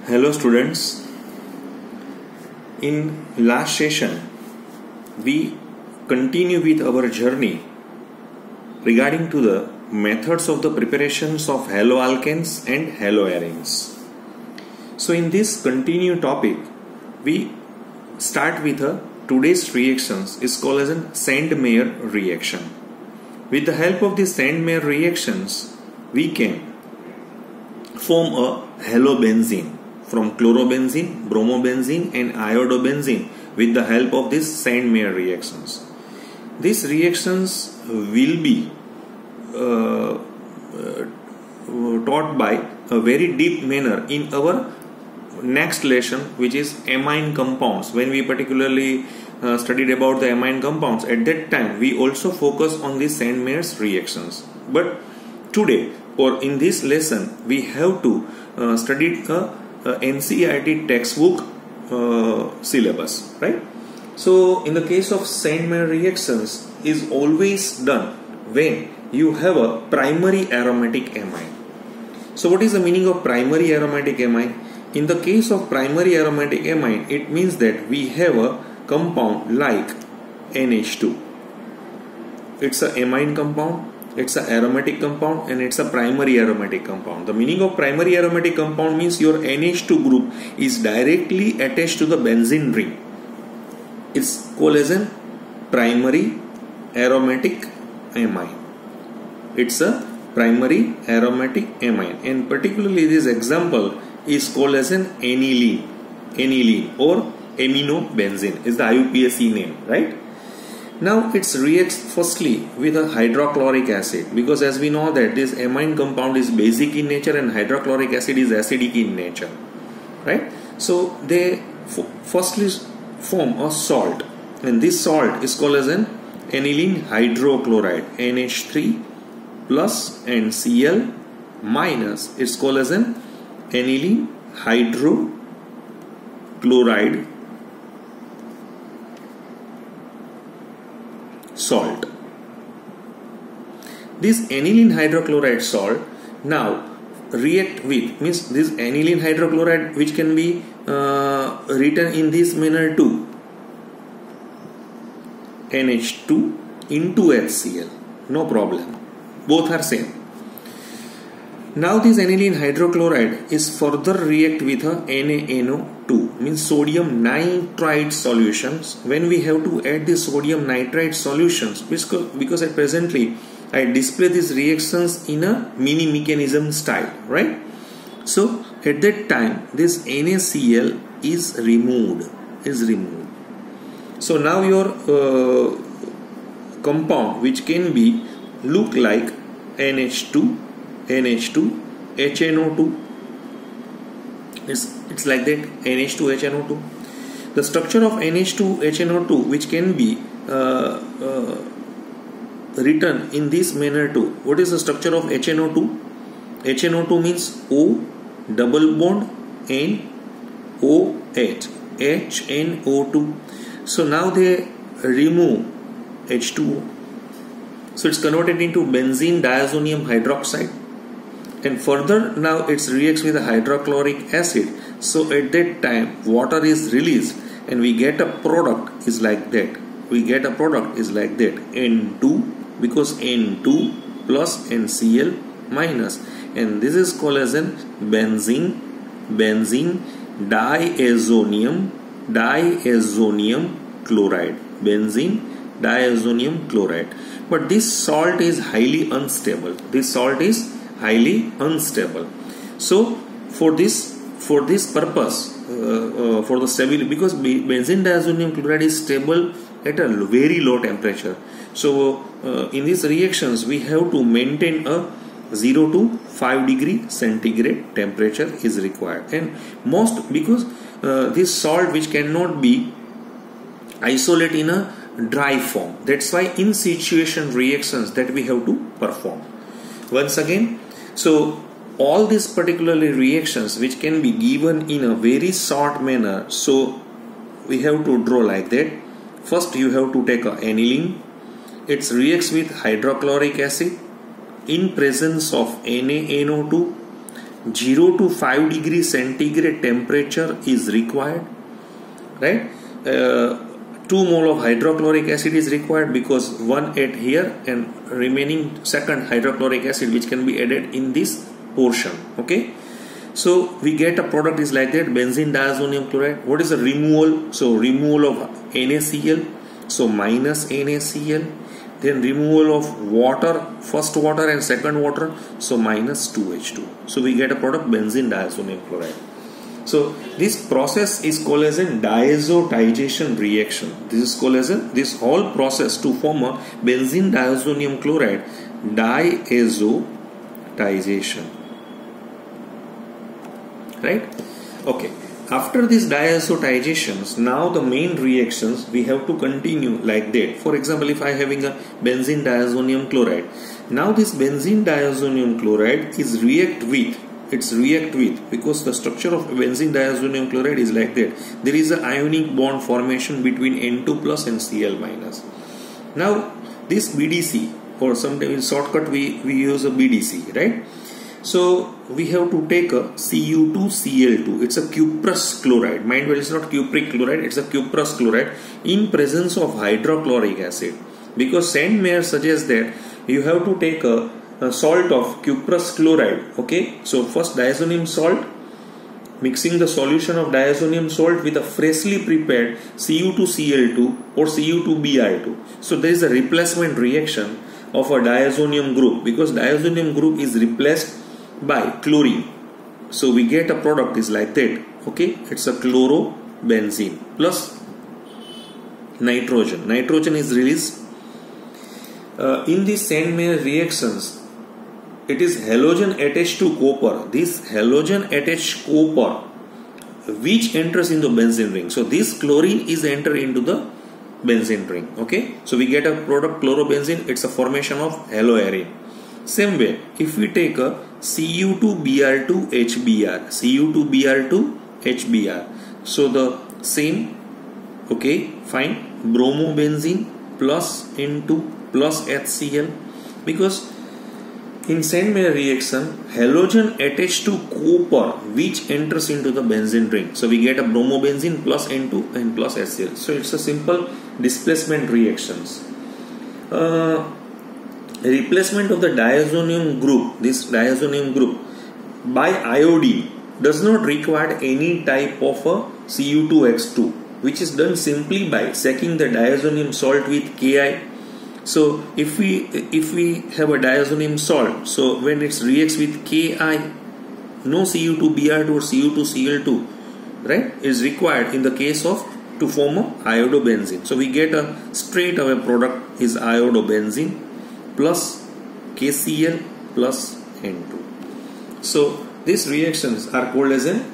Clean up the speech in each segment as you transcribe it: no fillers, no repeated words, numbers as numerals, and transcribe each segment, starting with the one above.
Hello students, in last session we continue with our journey regarding to the methods of the preparations of haloalkanes and haloarenes. So in this continued topic we start with today's reactions is called as a Sandmeyer reaction. With the help of the Sandmeyer reactions we can form a halobenzene from chlorobenzene, bromobenzene and iodobenzene with the help of these Sandmeyer reactions. These reactions will be taught by a very deep manner in our next lesson, which is amine compounds. When we particularly studied about the amine compounds, at that time we also focus on these Sandmeyer's reactions. But today or in this lesson we have to study a NCERT textbook syllabus, right? So in the case of Sandmeyer reactions is always done when you have a primary aromatic amine. So what is the meaning of primary aromatic amine? In the case of primary aromatic amine, it means that we have a compound like NH2. It's an amine compound, it's an aromatic compound, and it's a primary aromatic compound. The meaning of primary aromatic compound means your NH2 group is directly attached to the benzene ring. It's called as a primary aromatic amine. It's a primary aromatic amine, and particularly this example is called as an aniline or aminobenzene is the IUPAC name, right? Now it reacts firstly with a hydrochloric acid, because as we know that this amine compound is basic in nature and hydrochloric acid is acidic in nature, right? So they firstly form a salt, and this salt is called as an aniline hydrochloride, NH3 plus and Cl minus. It's called as an aniline hydrochloride salt. This aniline hydrochloride salt now react with, means this aniline hydrochloride which can be written in this manner too, NH2 into HCl, no problem, both are same. Now this aniline hydrochloride is further react with a NaNO2, means sodium nitrite solutions. When we have to add the sodium nitrite solutions, because at presently I display these reactions in a mini mechanism style, right? So at that time this NaCl is removed. So now your compound which can be look like NH2, HNO2. It's like that, NH2, HNO2. The structure of NH2, HNO2 which can be written in this manner too. What is the structure of HNO2? HNO2 means O double bond N OH, HNO2. So now they remove H2O. So it's converted into benzene diazonium hydroxide, and further now it reacts with a hydrochloric acid. So at that time water is released and we get a product is like that. N2, because N2 plus NCl minus, and this is called as an benzene diazonium chloride. But this salt is highly unstable. So for this purpose, for the stability, because benzene diazonium chloride is stable at a very low temperature. So in these reactions we have to maintain a 0 to 5 degree centigrade temperature is required, and most because this salt which cannot be isolate in a dry form. That's why in situation reactions that we have to perform. Once again, so all these particularly reactions which can be given in a very short manner, so we have to draw like that. First you have to take a aniline, it reacts with hydrochloric acid in presence of NaNO2 0 to 5 degree centigrade temperature is required, right? 2 mole of hydrochloric acid is required because 1 at here and remaining second hydrochloric acid which can be added in this portion. Okay, so we get a product is like that, benzene diazonium chloride. What is the removal? So removal of NaCl, so minus NaCl, then removal of water, first water and second water, so minus 2H2. So we get a product benzene diazonium chloride. So this process is called as a diazotization reaction. This is called as this whole process to form a benzene diazonium chloride, diazotization. Right? Okay. After these diazotizations, now the main reactions we have to continue like that. For example, if I am having a benzene diazonium chloride, now this benzene diazonium chloride is react with because the structure of benzene diazonium chloride is like that. There is an ionic bond formation between N2 plus and Cl minus. Now this BDC, or sometimes in shortcut we use a BDC, right? So we have to take a Cu2Cl2. It's a cuprous chloride. Mind well, it's not cupric chloride, it's a cuprous chloride in presence of hydrochloric acid. Because Sandmeyer suggests that you have to take a salt of cuprous chloride. Okay, so first diazonium salt, mixing the solution of diazonium salt with a freshly prepared Cu2Cl2 or Cu2Br2. So there is a replacement reaction of a diazonium group because diazonium group is replaced by chlorine. So we get a product is like that. Okay, it's a chlorobenzene plus nitrogen. Nitrogen is released. In these Sandmeyer reactions, it is halogen attached to copper. This halogen attached copper which enters into benzene ring. So this chlorine is entered into the benzene ring. Okay, so we get a product chlorobenzene. It's a formation of haloarine. Same way, if we take a Cu2Br2HBr, Cu2Br2HBr, so the same. Okay, fine. Bromobenzene plus N2 plus HCl, because in Sandmeyer reaction, halogen attached to copper which enters into the benzene ring. So we get a bromobenzene plus N2 and plus HCl. So it's a simple displacement reactions. Replacement of the diazonium group, this diazonium group by iodine does not require any type of a Cu2X2, which is done simply by stacking the diazonium salt with Ki. So if we have a diazonium salt, so when it reacts with Ki, no Cu2Br2 or Cu2Cl2, right, is required in the case of to form a iodobenzene. So we get a straight away product is iodobenzene plus KCl plus N2. So these reactions are called as a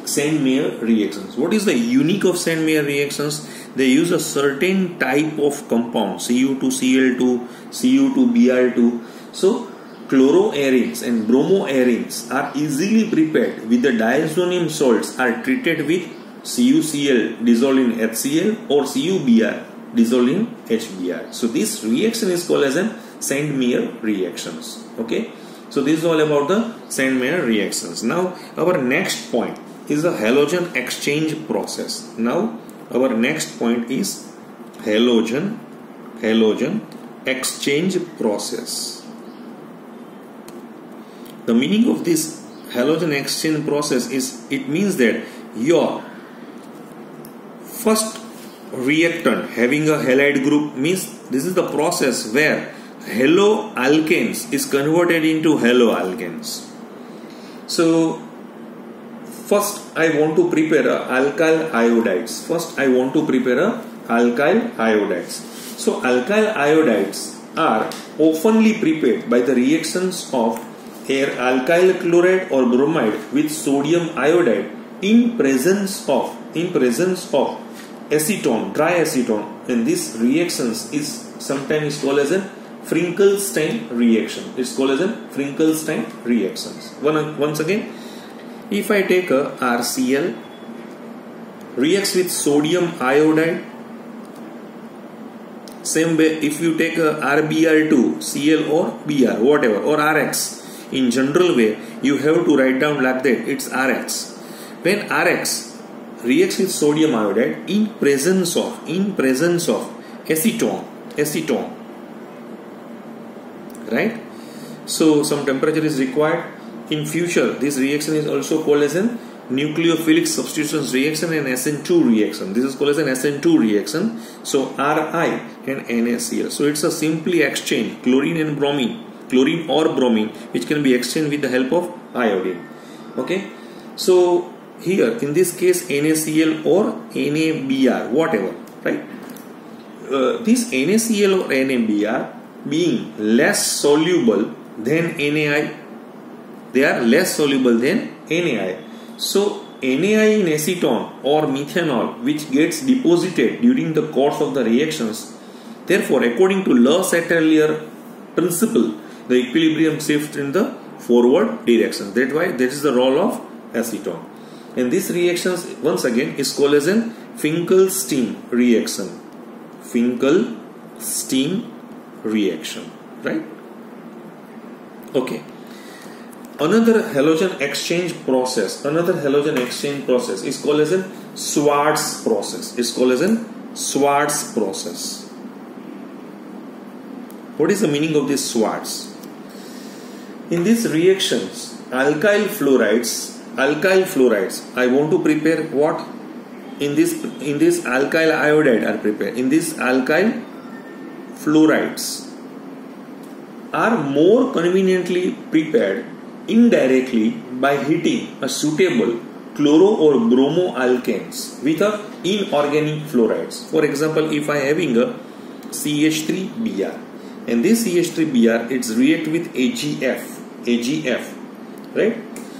Sandmeyer reactions. What is the unique of Sandmeyer reactions? They use a certain type of compound, Cu2Cl2, Cu2Br2. So chloroarenes and bromoarenes are easily prepared with the diazonium salts are treated with CuCl dissolved in HCl or CuBr dissolved in HBr. So this reaction is called as a Sandmeyer reactions. Okay, so this is all about the Sandmeyer reactions. Now our next point is the halogen exchange process. Now our next point is halogen exchange process. The meaning of this halogen exchange process is, it means that your first reactant having a halide group means this is the process where haloalkanes is converted into haloalkanes. So first I want to prepare alkyl iodides. So alkyl iodides are oftenly prepared by the reactions of either alkyl chloride or bromide with sodium iodide in presence of acetone, dry acetone, and this reactions is sometimes called as a Finkelstein reaction. It's called as a Finkelstein reactions. Once again, if I take a RCl reacts with sodium iodide, same way if you take a RBr2 Cl or Br whatever or Rx, in general way, you have to write down like that. It's Rx. When Rx reacts with sodium iodide in presence of acetone, right? So some temperature is required. In future, this reaction is also called as an nucleophilic substitution reaction and SN2 reaction. This is called as an SN2 reaction. So Ri and NaCl. So it's a simply exchange chlorine and bromine, chlorine or bromine, which can be exchanged with the help of iodine. Okay. So here in this case NaCl or NaBr, whatever, right? This NaCl or NaBr being less soluble than NaI, they are less soluble than NaI. So NaI in acetone or methanol, which gets deposited during the course of the reactions, therefore according to Le Chatelier principle, the equilibrium shifts in the forward direction. That's why that is the role of acetone. And this reaction once again is called as an Finkelstein reaction. Finkelstein reaction, right? Okay. Another halogen exchange process is called as a Schwarz process. What is the meaning of this Schwarz? In these reactions, alkyl fluorides, I want to prepare what? In this alkyl iodide are prepared. In this alkyl fluorides are more conveniently prepared indirectly by heating a suitable chloro or bromo alkanes with a inorganic fluorides. For example, if I am having a CH3Br and this CH3Br it's react with AgF, right?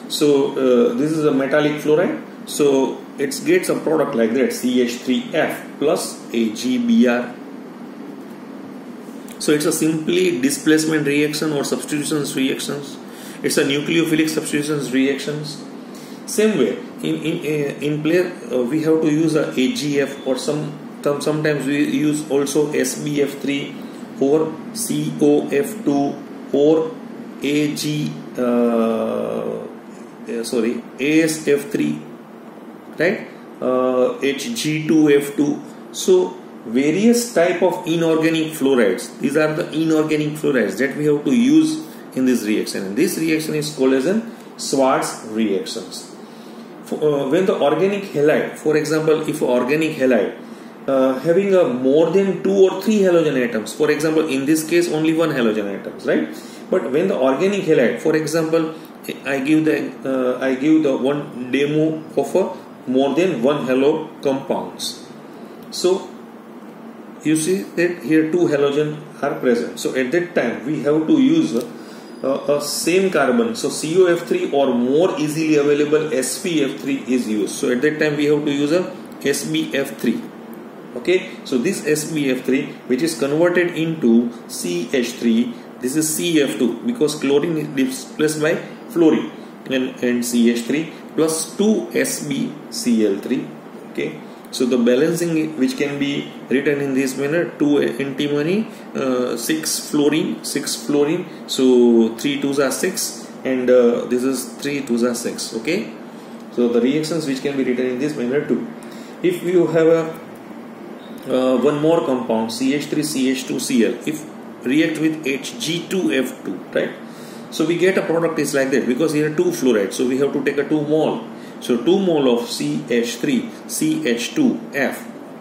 So this is a metallic fluoride, so it gets a product like that, CH3F plus AgBr. So it's a simply displacement reaction or substitutions reactions. It's a nucleophilic substitutions reactions. Same way, in play we have to use a AgF or sometimes we use also SbF3 or COF2 or ASF3, right? Hg2F2. So various type of inorganic fluorides. These are the inorganic fluorides that we have to use in this reaction, and this reaction is called as a Schwarz reactions. When the organic halide, for example, if organic halide having a more than 2 or 3 halogen atoms, for example, in this case only 1 halogen atoms, right? But when the organic halide, for example, I give the one demo of a more than 1 halo compounds. So you see that here 2 halogen are present. So at that time we have to use a same carbon, so COF3 or more easily available SpF3 is used. So at that time we have to use a SbF3. Okay, so this SbF3 which is converted into CH3, this is CF2 because chlorine is displaced by fluorine, and CH3 plus 2 SbCl3. Okay, so the balancing which can be written in this manner: 2 antimony, 6 fluorine, so 3 2s are 6, and this is 3 2s are 6. Okay, so the reactions which can be written in this manner too. If you have a one more compound CH3CH2Cl, if react with Hg2F2, right? So we get a product is like that because here 2 fluorides, so we have to take a 2 mole. So 2 mole of CH3, CH2F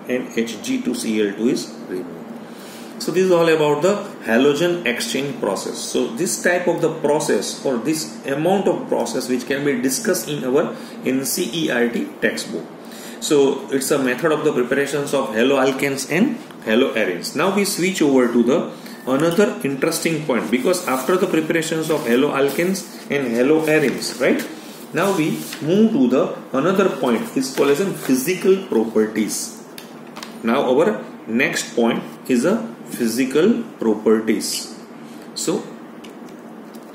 and Hg2Cl2 is removed. So this is all about the halogen exchange process. So this type of the process or this amount of process which can be discussed in our NCERT textbook. So it's a method of the preparations of haloalkanes and haloarenes. Now we switch over to the another interesting point, because after the preparations of haloalkanes and haloarenes, right? Now we move to the another point is called as physical properties. Now our next point is a physical properties. So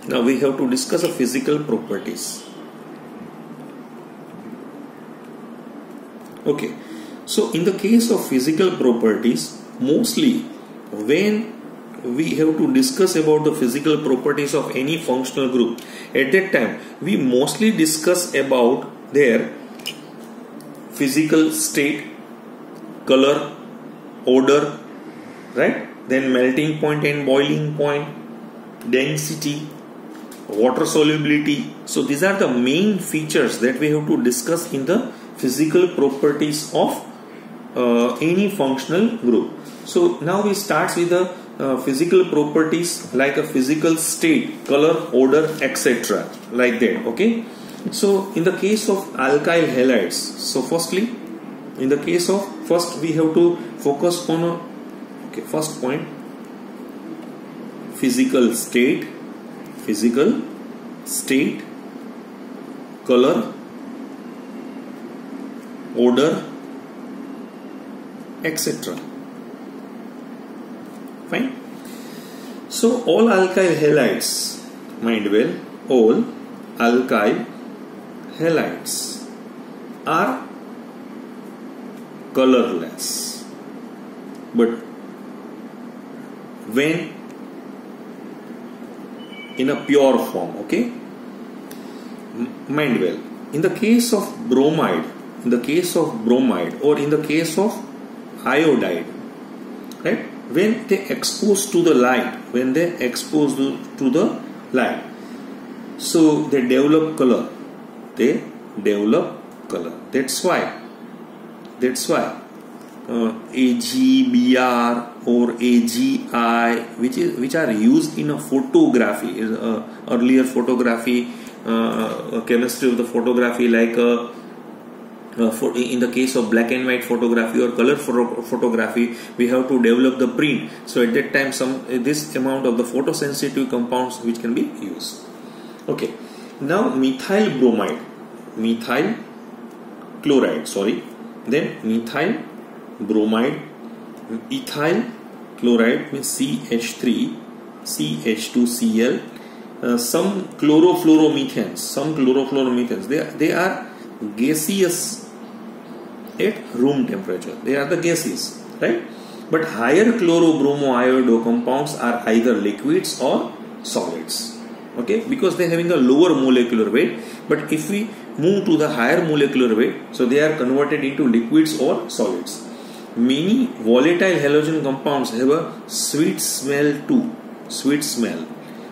now we have to discuss a physical properties. Okay, so in the case of physical properties, mostly when we have to discuss about the physical properties of any functional group, at that time we mostly discuss about their physical state, color, odor, right? Then melting point and boiling point, density, water solubility. So these are the main features that we have to discuss in the physical properties of any functional group. So now we start with the physical properties like a physical state, color, odor, etc. like that. Okay. So in the case of alkyl halides, so firstly, in the case of first we have to focus on a first point, physical state, color, odor, etc. Fine. So all alkyl halides, mind well, all alkyl halides are colorless, but when in a pure form, okay? Mind well, in the case of bromide, or in the case of iodide, right? When they expose to the light, so they develop color. That's why AgBr or AgI, which are used in a photography, earlier photography, chemistry of the photography, like in the case of black and white photography or color photography, we have to develop the print. So at that time, this amount of the photosensitive compounds which can be used. Okay. Now methyl chloride. Then methyl bromide, ethyl chloride means CH3, CH2Cl. Some chlorofluoromethanes, they are gaseous at room temperature. They are the gases, right? But higher chlorobromoiodo compounds are either liquids or solids. Okay, because they are having a lower molecular weight. But if we move to the higher molecular weight, so they are converted into liquids or solids. Many volatile halogen compounds have a sweet smell too.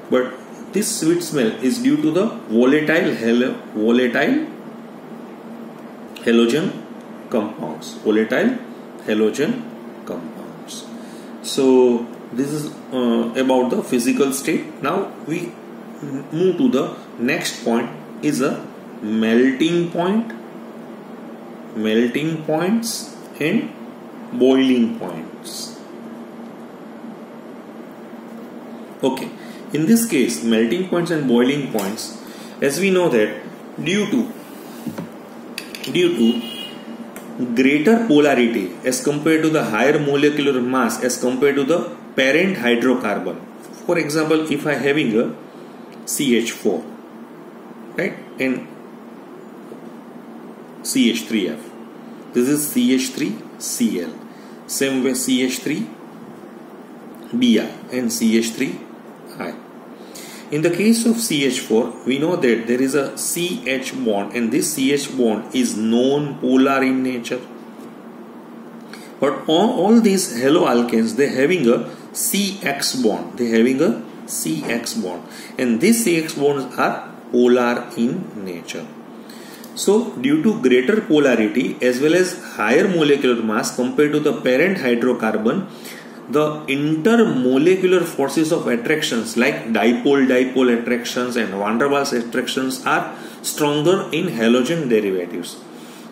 But this sweet smell is due to the volatile halogen compounds. So this is about the physical state. Now we move to the next point, is a melting points and boiling points. Okay, in this case, melting points and boiling points, as we know that due to greater polarity as compared to the higher molecular mass as compared to the parent hydrocarbon. For example, if I having a CH4, right, and CH3F, this is CH3Cl, same way CH3Bi and CH3I. In the case of CH4, we know that there is a CH bond, and this CH bond is non-polar in nature. But all these haloalkanes, they having a CX bond. And these CX bonds are polar in nature. So due to greater polarity as well as higher molecular mass compared to the parent hydrocarbon, the intermolecular forces of attractions like dipole-dipole attractions and van der Waals attractions are stronger in halogen derivatives.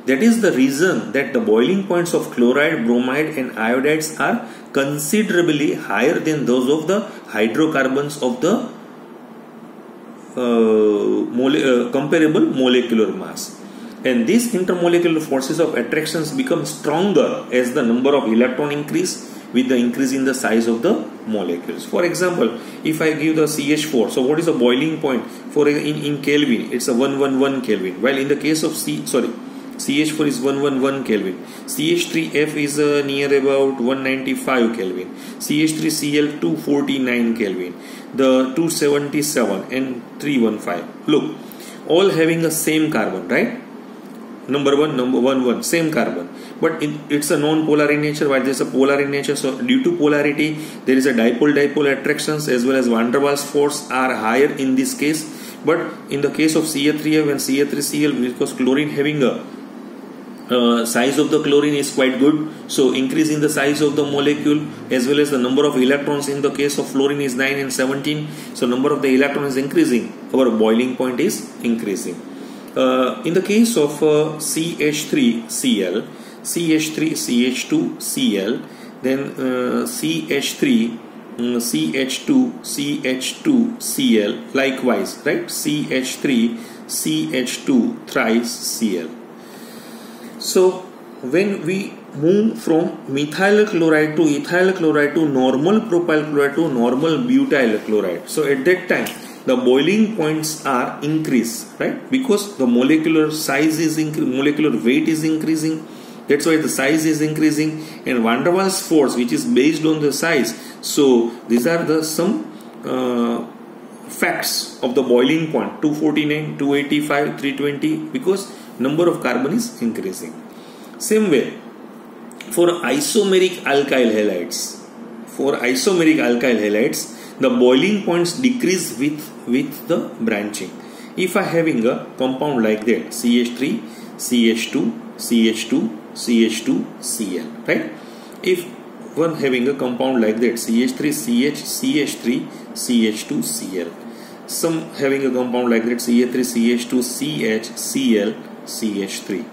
That is the reason that the boiling points of chloride, bromide and iodides are considerably higher than those of the hydrocarbons of the comparable molecular mass. And these intermolecular forces of attractions become stronger as the number of electrons increase with the increase in the size of the molecules. For example, if I give the CH4, so what is the boiling point for in Kelvin? It's a 111 Kelvin. While in the case of CH4 is 111 Kelvin. CH3F is near about 195 Kelvin. CH3Cl 249 Kelvin. The 277 and 315. Look, all having the same carbon, right? Number 1, same carbon, but it's a non-polar in nature, while there's a polar in nature. So due to polarity, there is a dipole-dipole attractions as well as van der Waals force are higher in this case. But in the case of CH3F and CH3Cl, because chlorine having a size of the chlorine is quite good, so increasing the size of the molecule as well as the number of electrons in the case of fluorine is 9 and 17. So number of the electrons is increasing, our boiling point is increasing. In the case of CH3Cl, CH3CH2Cl, then CH3 CH2 CH2Cl, likewise, right? CH3 CH2 thrice Cl. So when we move from methyl chloride to ethyl chloride to normal propyl chloride to normal butyl chloride, so at that time the boiling points are increased, right? Because the molecular size is molecular weight is increasing. That's why the size is increasing, and van der Waals force, which is based on the size. So these are the some facts of the boiling point: 249, 285, 320, because number of carbon is increasing. Same way for isomeric alkyl halides. For isomeric alkyl halides, the boiling points decrease with the branching. If I having a compound like that, CH3, CH2, CH2, CH2, Cl, right? If one having a compound like that, CH3, CH, CH3, CH2, Cl. Some having a compound like that, CH3, CH2, CH, Cl, CH3.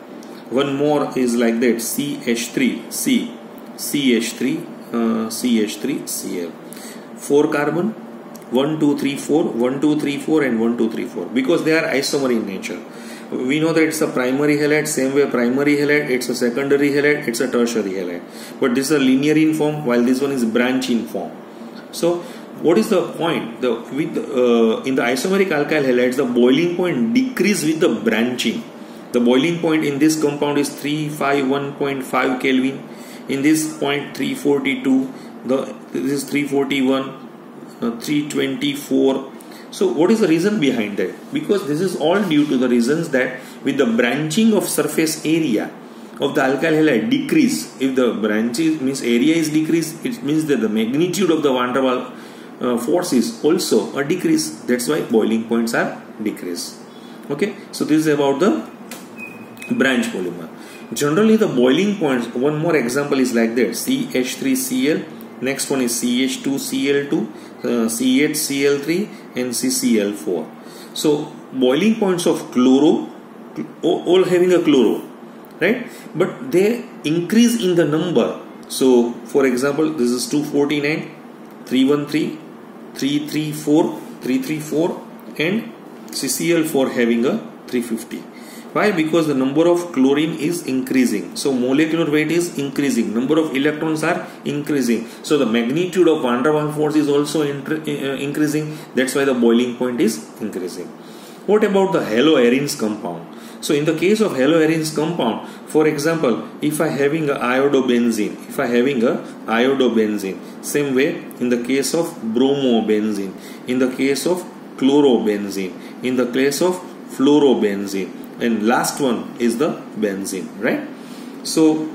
One more is like that, CH3, C, CH3, CH3, Cl. 4 carbon, 1, 2, 3, 4, 1, 2, 3, 4 and 1, 2, 3, 4, because they are isomer in nature. We know that it's a primary halide, same way primary halide, it's a secondary halide, it's a tertiary halide. But this is a linear in form, while this one is branch in form. So what is the point? In the isomeric alkyl halides, the boiling point decrease with the branching. The boiling point in this compound is 351.5 Kelvin. In this point 342. This is 341, 324. So what is the reason behind that? Because this is all due to the reasons that with the branching of surface area of the alkyl halide decrease, if the branches means area is decreased, it means that the magnitude of the van der Waals force is also a decrease. That's why boiling points are decreased. Okay, so this is about the branch polymer. Generally the boiling points, one more example is like that, CH3Cl, next one is CH2Cl2, CHCl3 and CCl4. So boiling points of chloro, all having a chloro, right? But they increase in the number. So for example, this is 249, 313, 334, 334 and CCl4 having a 350. Why? Because the number of chlorine is increasing. So molecular weight is increasing. Number of electrons are increasing. So the magnitude of van der Waals force is also increasing. That's why the boiling point is increasing. What about the haloarenes compound? So in the case of haloarenes compound, for example, if I having a iodobenzene, same way in the case of bromobenzene, in the case of chlorobenzene, in the case of fluorobenzene, and last one is the benzene, right? So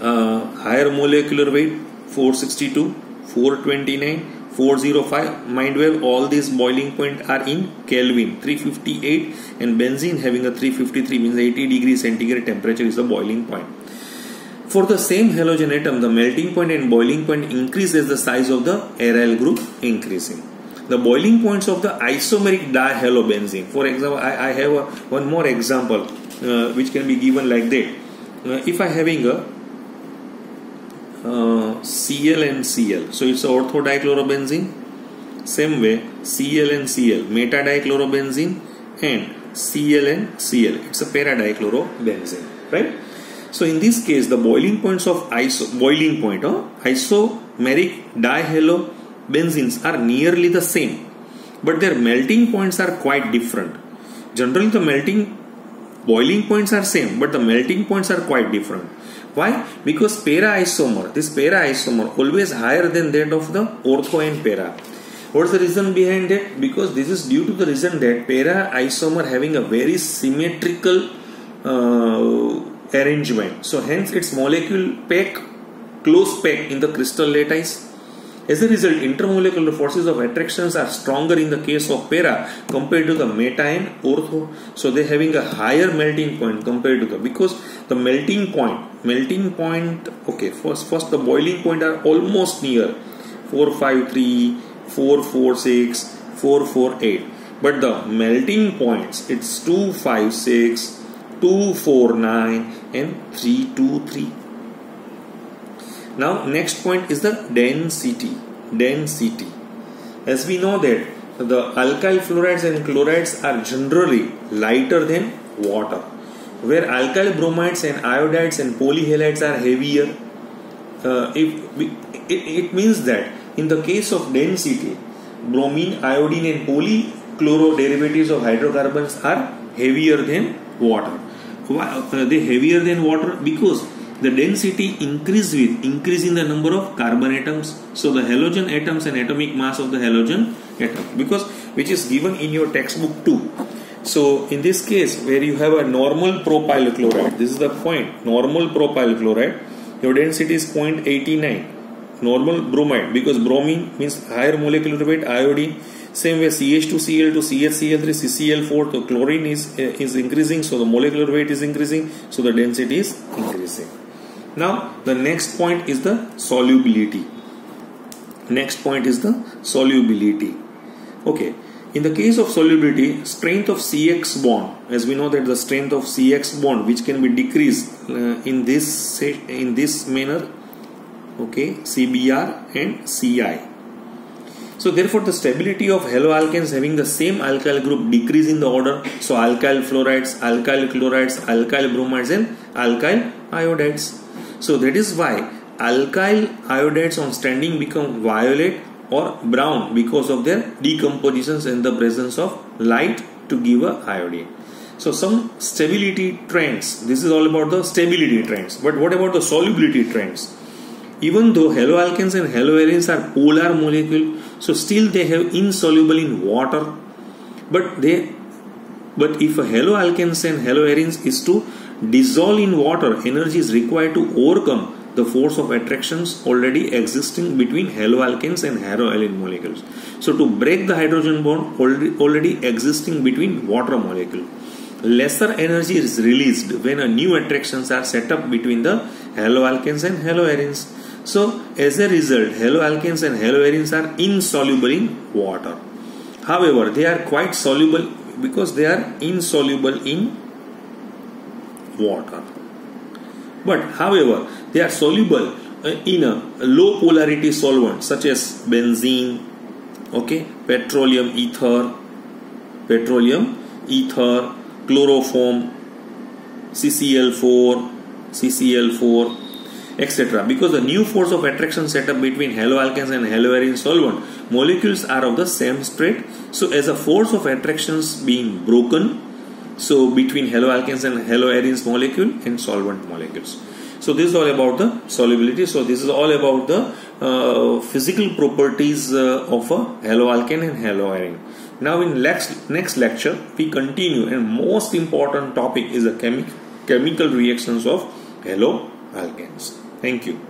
higher molecular weight 462, 429, 405. Mind well, all these boiling point are in Kelvin, 358, and benzene having a 353, means 80 degrees centigrade temperature is the boiling point. For the same halogen atom, the melting point and boiling point increase as the size of the aryl group increasing. The boiling points of the isomeric dihalobenzene. For example, I have one more example which can be given like that. If I having a Cl and Cl, so it's a orthodichlorobenzene. Same way Cl and Cl, metadichlorobenzene, and Cl and Cl, it's a paradichlorobenzene, right? So in this case, the boiling points of isomeric dihalobenzenes are nearly the same, but their melting points are quite different. Generally, the melting boiling points are same, but the melting points are quite different. Why? Because this para isomer always higher than that of the ortho and para. What's the reason behind it? Because this is due to the reason that para isomer having a very symmetrical arrangement. So hence its molecule pack, close pack in the crystal lattice. As a result, intermolecular forces of attractions are stronger in the case of para compared to the meta and ortho. So they having a higher melting point compared to the, because the melting point, okay, first the boiling point are almost near 453, 446, 448. But the melting points, it's 256, 249 and 323. Now next point is the density. As we know that the alkyl fluorides and chlorides are generally lighter than water, where alkyl bromides and iodides and polyhalides are heavier. It means that in the case of density, bromine, iodine and polychloro derivatives of hydrocarbons are heavier than water. Why are they heavier than water? Because the density increases with increasing the number of carbon atoms. So the halogen atoms and atomic mass of the halogen atom, because which is given in your textbook too. So in this case, where you have a normal propyl chloride, this is the point, normal propyl chloride, your density is 0.89. Normal bromide, because bromine means higher molecular weight, iodine, same way CH2Cl to CHCl3, CCl4, so chlorine is increasing, so the molecular weight is increasing, so the density is increasing. Now the next point is the solubility. Okay, in the case of solubility, strength of CX bond, as we know that the strength of CX bond which can be decreased in this manner, okay, CBr and Ci. So therefore the stability of haloalkanes having the same alkyl group decrease in the order. So alkyl fluorides, alkyl chlorides, alkyl bromides and alkyl iodides. So that is why alkyl iodides on standing become violet or brown because of their decompositions in the presence of light to give a iodine. So some stability trends. This is all about the stability trends. But what about the solubility trends? Even though haloalkanes and haloarenes are polar molecule, so still they have insoluble in water. But if a haloalkanes and haloarenes is to dissolve in water, energy is required to overcome the force of attractions already existing between haloalkanes and haloarene molecules. So to break the hydrogen bond already existing between water molecule, lesser energy is released when a new attractions are set up between the haloalkanes and haloarenes. So as a result, haloalkanes and haloarenes are insoluble in water. However, they are quite soluble because they are insoluble in water. But however, they are soluble in a low polarity solvent such as benzene, okay, petroleum ether, chloroform, CCl4, etc. Because the new force of attraction set up between haloalkanes and haloarene solvent, molecules are of the same state. So as a force of attractions being broken, so between haloalkanes and haloarenes molecule and solvent molecules. So this is all about the solubility. So this is all about the physical properties of a haloalkane and haloarene. Now in next lecture we continue, and most important topic is the chemical reactions of haloalkanes. Thank you.